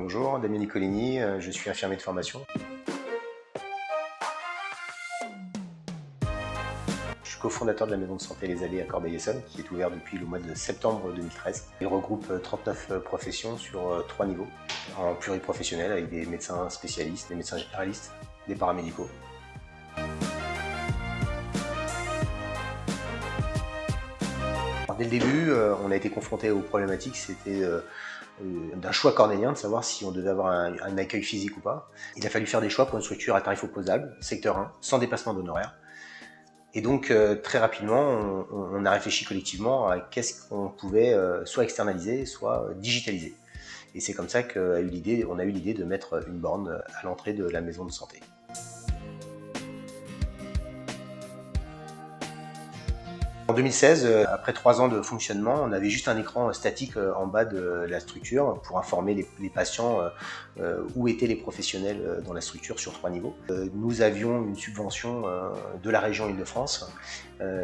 Bonjour, Damien Nicolini, je suis infirmier de formation. Je suis cofondateur de la maison de santé Les Allées à Corbeil-Essonnes, qui est ouverte depuis le mois de septembre 2013. Il regroupe 39 professions sur 3 niveaux, en pluriprofessionnel avec des médecins spécialistes, des médecins généralistes, des paramédicaux. Dès le début, on a été confronté aux problématiques, c'était d'un choix cornélien, de savoir si on devait avoir un accueil physique ou pas. Il a fallu faire des choix pour une structure à tarif opposable, secteur 1, sans dépassement d'honoraires. Et donc très rapidement, on a réfléchi collectivement à qu'est-ce qu'on pouvait soit externaliser, soit digitaliser. Et c'est comme ça qu'on a eu l'idée de mettre une borne à l'entrée de la maison de santé. En 2016, après 3 ans de fonctionnement, on avait juste un écran statique en bas de la structure pour informer les patients où étaient les professionnels dans la structure sur 3 niveaux. Nous avions une subvention de la région Île-de-France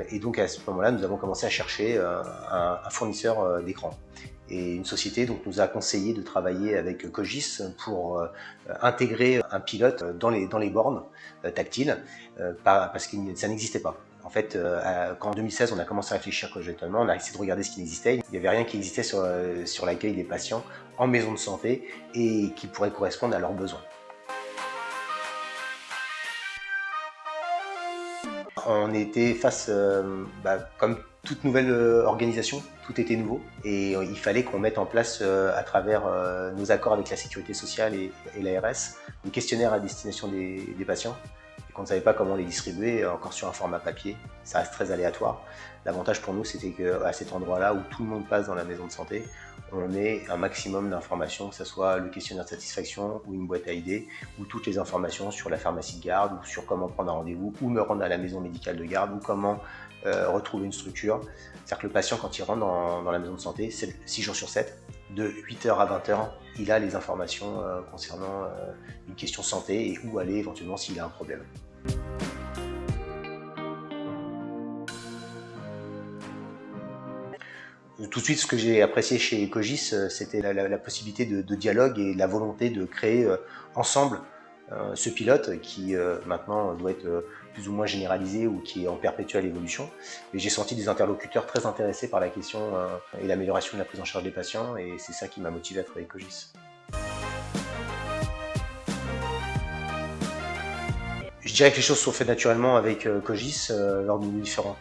et donc à ce moment-là, nous avons commencé à chercher un fournisseur d'écran. Et une société donc, nous a conseillé de travailler avec Cogis pour intégrer un pilote dans les bornes tactiles parce que ça n'existait pas. En fait, quand en 2016 on a commencé à réfléchir conjointement, on a essayé de regarder ce qui existait. Il n'y avait rien qui existait sur l'accueil des patients en maison de santé et qui pourrait correspondre à leurs besoins. On était face, comme toute nouvelle organisation, tout était nouveau et il fallait qu'on mette en place à travers nos accords avec la sécurité sociale et l'ARS, un questionnaire à destination des patients. Qu'on ne savait pas comment les distribuer, encore sur un format papier, ça reste très aléatoire. L'avantage pour nous, c'était qu'à cet endroit-là où tout le monde passe dans la maison de santé, on ait un maximum d'informations, que ce soit le questionnaire de satisfaction ou une boîte à idées, ou toutes les informations sur la pharmacie de garde, ou sur comment prendre un rendez-vous, ou me rendre à la maison médicale de garde, ou comment retrouver une structure. C'est-à-dire que le patient, quand il rentre dans la maison de santé, c'est 6 jours sur 7, de 8h à 20h, il a les informations concernant une question santé et où aller éventuellement s'il a un problème. Tout de suite, ce que j'ai apprécié chez Cogis, c'était la possibilité de dialogue et la volonté de créer ensemble ce pilote qui maintenant doit être plus ou moins généralisé ou qui est en perpétuelle évolution. Et j'ai senti des interlocuteurs très intéressés par la question et l'amélioration de la prise en charge des patients et c'est ça qui m'a motivé à travailler avec Cogis. Je dirais que les choses sont faites naturellement avec Cogis lors de nos différents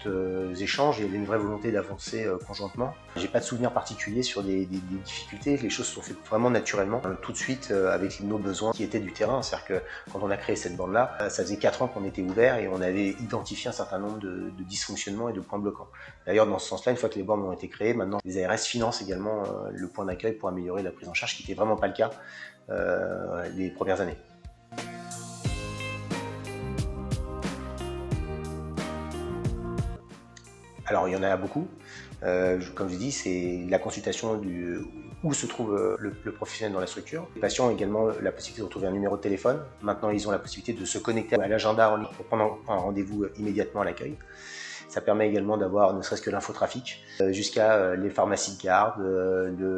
échanges. Il y avait une vraie volonté d'avancer conjointement. J'ai pas de souvenir particulier sur des difficultés. Les choses sont faites vraiment naturellement, tout de suite avec nos besoins qui étaient du terrain. C'est-à-dire que quand on a créé cette bande-là, ça faisait 4 ans qu'on était ouvert et on avait identifié un certain nombre de dysfonctionnements et de points bloquants. D'ailleurs, dans ce sens-là, une fois que les bornes ont été créées, maintenant les ARS financent également le point d'accueil pour améliorer la prise en charge, ce qui n'était vraiment pas le cas les premières années. Alors il y en a beaucoup, comme je dis, c'est la consultation où se trouve le professionnel dans la structure. Les patients ont également la possibilité de retrouver un numéro de téléphone. Maintenant ils ont la possibilité de se connecter à l'agenda en ligne pour prendre un rendez-vous immédiatement à l'accueil. Ça permet également d'avoir ne serait-ce que l'infotrafic, jusqu'à les pharmacies de garde,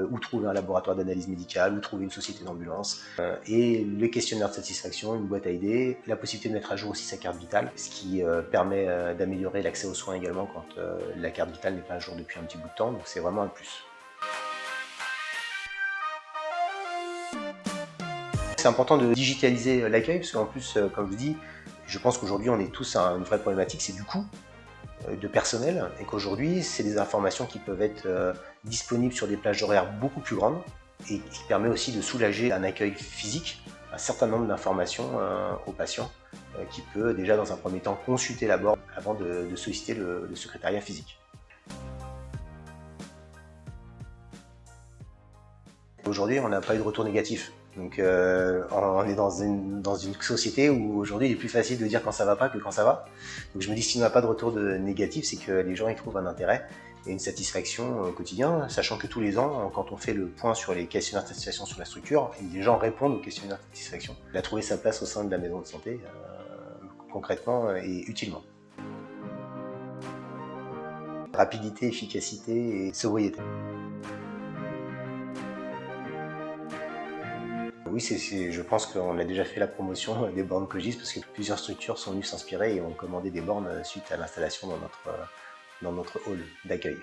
où trouver un laboratoire d'analyse médicale, où trouver une société d'ambulance, et le questionnaire de satisfaction, une boîte à idées, la possibilité de mettre à jour aussi sa carte vitale, ce qui permet d'améliorer l'accès aux soins également quand la carte vitale n'est pas à jour depuis un petit bout de temps, donc c'est vraiment un plus. C'est important de digitaliser l'accueil, parce qu'en plus, comme je vous dis, je pense qu'aujourd'hui on est tous à une vraie problématique, c'est du coût de personnel et qu'aujourd'hui c'est des informations qui peuvent être disponibles sur des plages horaires beaucoup plus grandes et qui permet aussi de soulager un accueil physique, un certain nombre d'informations aux patients qui peut déjà dans un premier temps consulter la borne avant de solliciter le secrétariat physique. Aujourd'hui on n'a pas eu de retour négatif. Donc on est dans une société où aujourd'hui il est plus facile de dire quand ça va pas que quand ça va. Donc je me dis s'il n'y a pas de retour négatif, c'est que les gens y trouvent un intérêt et une satisfaction au quotidien, sachant que tous les ans, quand on fait le point sur les questionnaires de satisfaction sur la structure, les gens répondent aux questionnaires de satisfaction. Il a trouvé sa place au sein de la maison de santé, concrètement et utilement. Rapidité, efficacité et sobriété. Oui, je pense qu'on a déjà fait la promotion des bornes Cogis parce que plusieurs structures sont venues s'inspirer et ont commandé des bornes suite à l'installation dans notre hall d'accueil.